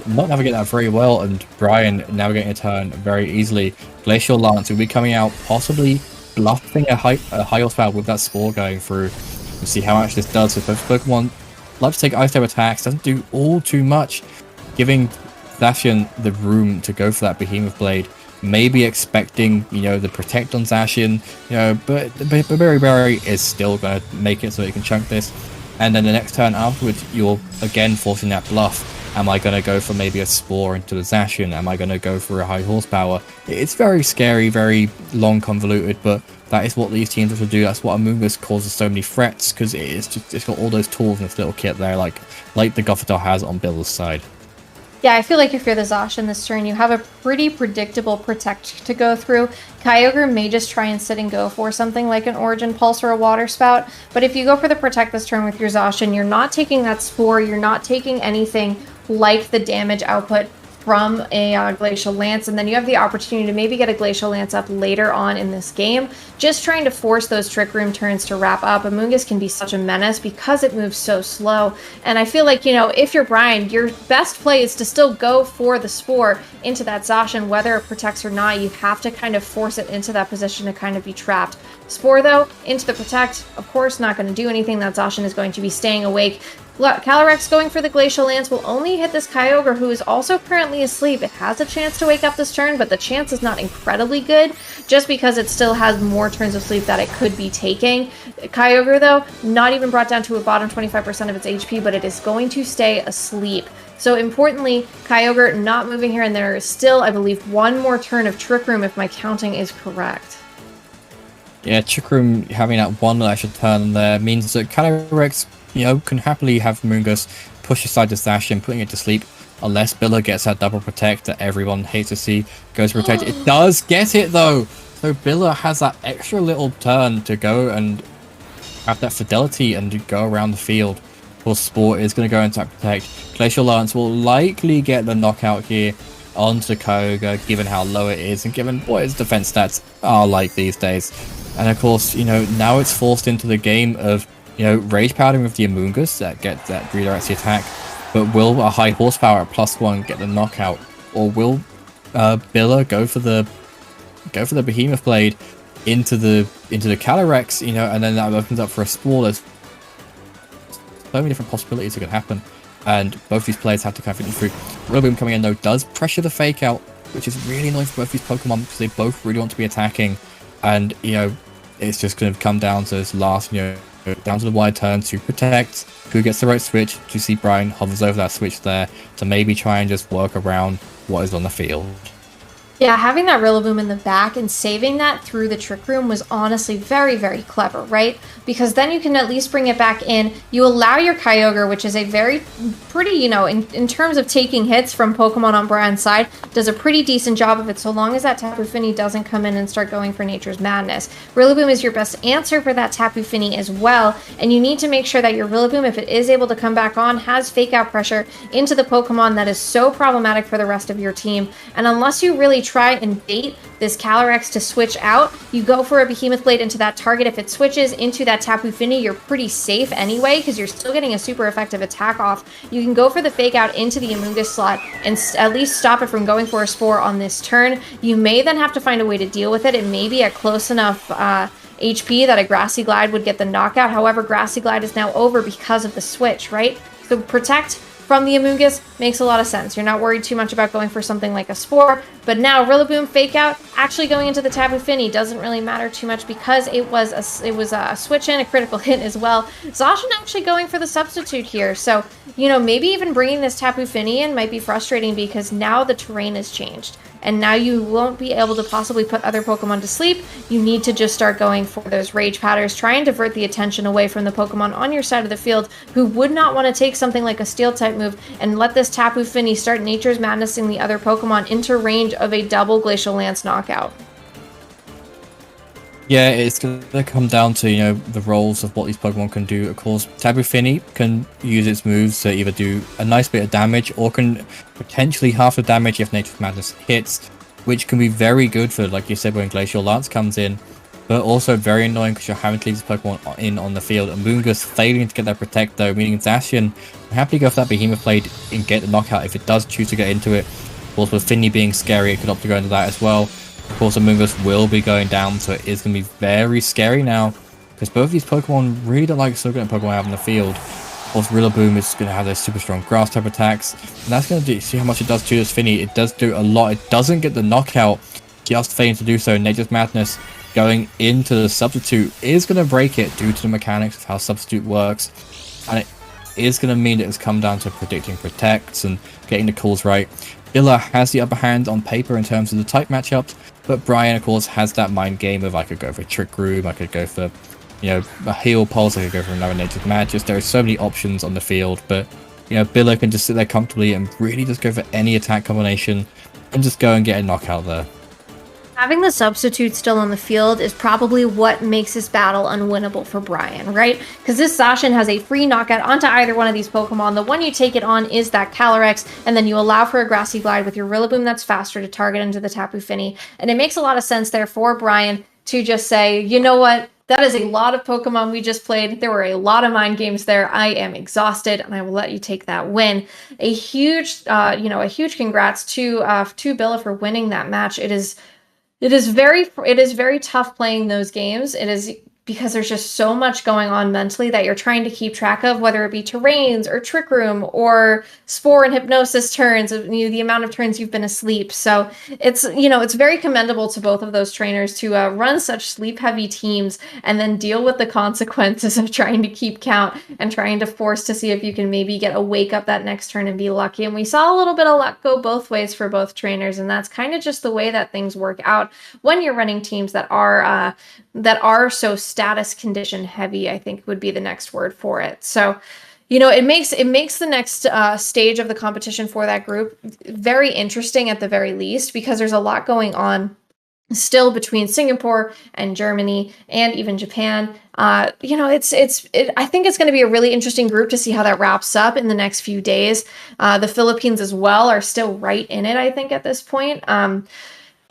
not navigate that very well, and Brian navigating a turn very easily. Glacial Lance will be coming out, possibly bluffing a high horsepower with that Spore going through. We'll see how much this does. So both Pokemon love to take Ice Type attacks, doesn't do all too much, giving Zacian the room to go for that Behemoth Blade. Maybe expecting, the protect on Zacian, but Berry is still going to make it so he can chunk this. And then the next turn afterwards, you're again forcing that bluff. Am I going to go for maybe a Spore into the Zacian? Am I going to go for a high horsepower? It's very scary, very long, convoluted, but that is what these teams have to do. That's what Amoonguss causes so many threats, because it's got all those tools in this little kit there, like the Gothitelle has on Bill's side. Yeah, I feel like if you're the Zacian this turn, you have a pretty predictable protect to go through. Kyogre may just try and sit and go for something like an Origin Pulse or a Water Spout, but if you go for the protect this turn with your Zacian, you're not taking that Spore, you're not taking anything like the damage output from a Glacial Lance, and then you have the opportunity to maybe get a Glacial Lance up later on in this game, just trying to force those Trick Room turns to wrap up. Amoonguss can be such a menace because it moves so slow, and I feel like, if you're Brian, your best play is to still go for the Spore into that Zacian, whether it protects or not. You have to kind of force it into that position to kind of be trapped. Spore, though, into the protect, of course, not going to do anything. That Zacian is going to be staying awake. Calyrex going for the Glacial Lance will only hit this Kyogre, who is also currently asleep. It has a chance to wake up this turn, but the chance is not incredibly good, just because it still has more turns of sleep that it could be taking. Kyogre, though, not even brought down to a bottom 25% of its HP, but it is going to stay asleep. So importantly, Kyogre not moving here, and there is still, I believe, one more turn of Trick Room if my counting is correct. Yeah, Trick Room having that one extra turn there means that Calyrex, can happily have Amoonguss push aside the Zacian, putting it to sleep, unless Billa gets that double protect that everyone hates to see. Goes to protect. It does get it, though! So Billa has that extra little turn to go and have that fidelity and to go around the field. Of course, Spore is going to go into that protect. Glacial Lance will likely get the knockout here onto Kyogre, given how low it is, and given what its defense stats are like these days. And of course, now it's forced into the game of Rage Powder with the Amoonguss that redirects the attack, but will a high horsepower at +1 get the knockout, or will Billa go for the Behemoth Blade into the Calyrex, and then that opens up for a Spore. There's so many different possibilities that could happen, and both these players have to kind of think through. Rillaboom coming in though does pressure the Fake Out, which is really annoying for both these Pokemon because they both really want to be attacking, and it's just going to come down to this last, down to the wide turn to protect. Who gets the right switch? You see Brian hovers over that switch there to maybe try and just work around what is on the field. Yeah, having that Rillaboom in the back and saving that through the Trick Room was honestly very, very clever, right? Because then you can at least bring it back in. You allow your Kyogre, which is a very pretty, in terms of taking hits from Pokemon on Brian's side, does a pretty decent job of it so long as that Tapu Fini doesn't come in and start going for Nature's Madness. Rillaboom is your best answer for that Tapu Fini as well, and you need to make sure that your Rillaboom, if it is able to come back on, has Fake Out pressure into the Pokemon that is so problematic for the rest of your team. And unless you really try and bait this Calyrex to switch out, you go for a Behemoth Blade into that target. If it switches into that Tapu Fini, you're pretty safe anyway because you're still getting a super effective attack off. You can go for the Fake Out into the Amoonguss slot and at least stop it from going for a Spore on this turn. You may then have to find a way to deal with it. It may be at close enough HP that a Grassy Glide would get the knockout. However, Grassy Glide is now over because of the switch, right? So protect from the Amoonguss makes a lot of sense. You're not worried too much about going for something like a Spore, but now Rillaboom Fake Out actually going into the Tapu Fini doesn't really matter too much because it was a switch in, a critical hit as well. Zacian actually going for the substitute here, so maybe even bringing this Tapu Fini in might be frustrating because now the terrain has changed. And now you won't be able to possibly put other Pokemon to sleep. You need to just start going for those Rage Powders. Try and divert the attention away from the Pokemon on your side of the field who would not want to take something like a Steel-type move and let this Tapu Fini start Nature's Madnessing the other Pokemon into range of a double Glacial Lance knockout. Yeah, it's going to come down to, the roles of what these Pokemon can do. Of course, Tapu Fini can use its moves to either do a nice bit of damage or can potentially half the damage if Nature's Madness hits, which can be very good for, like you said, when Glacial Lance comes in, but also very annoying because you're having to leave this Pokemon in on the field. Amoonguss failing to get that Protect though, meaning Zacian can happily go for that Behemoth Blade and get the knockout if it does choose to get into it. Of course, with Fini being scary, it could opt to go into that as well. Of course, Amoonguss will be going down, so it is going to be very scary now, because both of these Pokemon really don't like looking at Pokemon out in the field. Of course, Rillaboom is going to have those super strong Grass type attacks, and that's going to see how much it does to this Fini. It does do a lot. It doesn't get the knockout, just failing to do so. Nature's Madness going into the Substitute is going to break it due to the mechanics of how Substitute works, and it is going to mean that it's come down to predicting Protects and getting the calls right. Billa has the upper hand on paper in terms of the type matchups, but Brian, of course, has that mind game of I could go for Trick Room, I could go for, a Heal Pulse, I could go for another Nature's Madness. There are so many options on the field, but, Billa can just sit there comfortably and really just go for any attack combination and just go and get a knockout there. Having the substitute still on the field is probably what makes this battle unwinnable for Brian, right? Because this Zacian has a free knockout onto either one of these Pokemon. The one you take it on is that Calyrex, and then you allow for a Grassy Glide with your Rillaboom that's faster to target into the Tapu Fini. And it makes a lot of sense there for Brian to just say, you know what? That is a lot of Pokemon we just played. There were a lot of mind games there. I am exhausted, and I will let you take that win. A huge congrats to Billa for winning that match. It is very tough playing those games. It is because there's just so much going on mentally that you're trying to keep track of, whether it be terrains or Trick Room or Spore and Hypnosis turns, the amount of turns you've been asleep. So it's very commendable to both of those trainers to run such sleep-heavy teams and then deal with the consequences of trying to keep count and trying to force to see if you can maybe get a wake up that next turn and be lucky. And we saw a little bit of luck go both ways for both trainers, and that's kind of just the way that things work out when you're running teams that are so status condition heavy, I think would be the next word for it. So, it makes the next stage of the competition for that group very interesting at the very least, because there's a lot going on still between Singapore and Germany and even Japan. I think it's going to be a really interesting group to see how that wraps up in the next few days. The Philippines as well are still right in it, I think, at this point.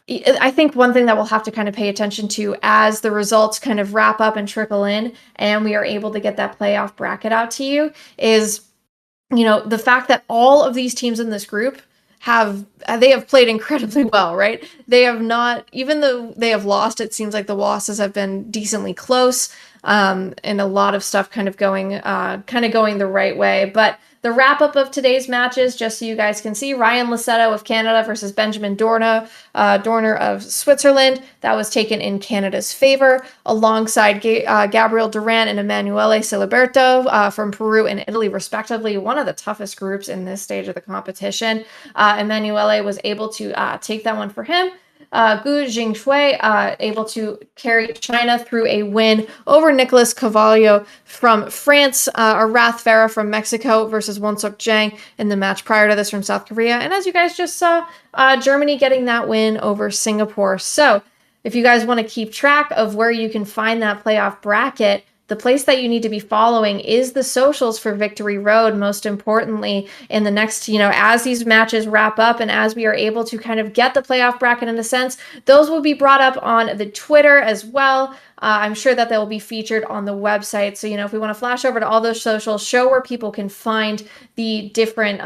I think one thing that we'll have to kind of pay attention to as the results kind of wrap up and trickle in, and we are able to get that playoff bracket out to you, is, the fact that all of these teams in this group have played incredibly well, right? They have not, even though they have lost, it seems like the losses have been decently close, and a lot of stuff kind of going the right way. But the wrap up of today's matches, just so you guys can see, Ryan Lassetto of Canada versus Benjamin Dorner of Switzerland. That was taken in Canada's favor, alongside Gabriel Duran and Emanuele Siliberto from Peru and Italy, respectively. One of the toughest groups in this stage of the competition. Emanuele was able to take that one for him. Gu Jingshui able to carry China through a win over Nicolas Cavallo from France, Arath Farah from Mexico versus Wonsuk Jang in the match prior to this from South Korea. And as you guys just saw, Germany getting that win over Singapore. So if you guys want to keep track of where you can find that playoff bracket, the place that you need to be following is the socials for Victory Road, most importantly, in the next, as these matches wrap up and as we are able to kind of get the playoff bracket in a sense, those will be brought up on the Twitter as well. I'm sure that they will be featured on the website. So, if we want to flash over to all those socials, show where people can find the different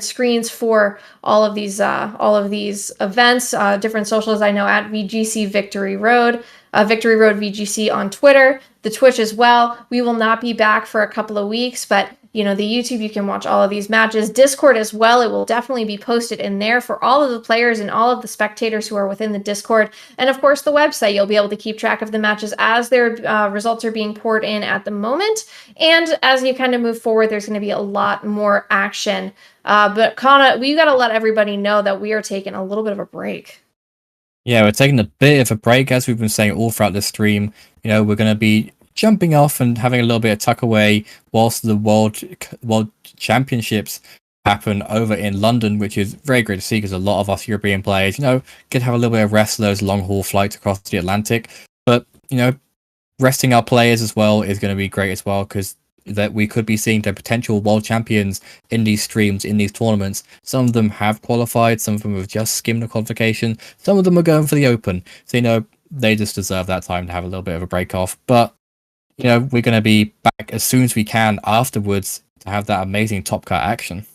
screens for all of these events, different socials. I know at VGC Victory Road VGC on Twitter, the Twitch as well. We will not be back for a couple of weeks, but the YouTube, you can watch all of these matches. Discord as well, it will definitely be posted in there for all of the players and all of the spectators who are within the Discord. And of course, the website, you'll be able to keep track of the matches as their results are being poured in at the moment. And as you kind of move forward, there's going to be a lot more action. But Kana, we got to let everybody know that we are taking a little bit of a break. Yeah, we're taking a bit of a break, as we've been saying all throughout the stream. We're going to be jumping off and having a little bit of tuck away whilst the World Championships happen over in London, which is very great to see because a lot of us European players, get to have a little bit of rest of those long haul flights across the Atlantic. But, resting our players as well is going to be great as well, because that we could be seeing the potential world champions in these streams, in these tournaments. Some of them have qualified, some of them have just skimmed the qualification, some of them are going for the Open. So, they just deserve that time to have a little bit of a break off. But, we're going to be back as soon as we can afterwards to have that amazing Top Cut action.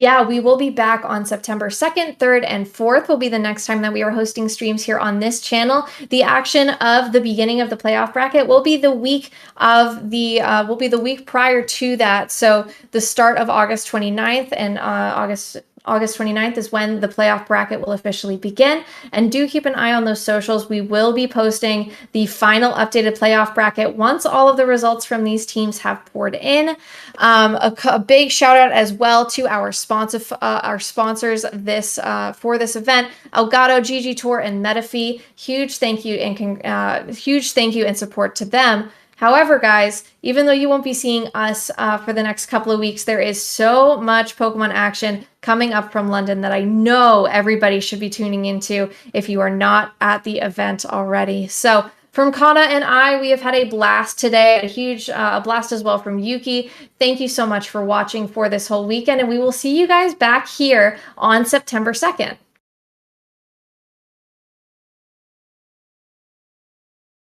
Yeah, we will be back on September 2nd, 3rd, and 4th will be the next time that we are hosting streams here on this channel. The action of the beginning of the playoff bracket will be the week prior to that. So the start of August 29th and August 29th is when the playoff bracket will officially begin. And do keep an eye on those socials. We will be posting the final updated playoff bracket once all of the results from these teams have poured in. A big shout out as well to our sponsors for this event, Elgato, GG Tour, and Metafee. Huge thank you and support to them. However, guys, even though you won't be seeing us for the next couple of weeks, there is so much Pokemon action coming up from London that I know everybody should be tuning into if you are not at the event already. So from Kana and I, we have had a blast today, a huge blast as well from Yuki. Thank you so much for watching for this whole weekend, and we will see you guys back here on September 2nd.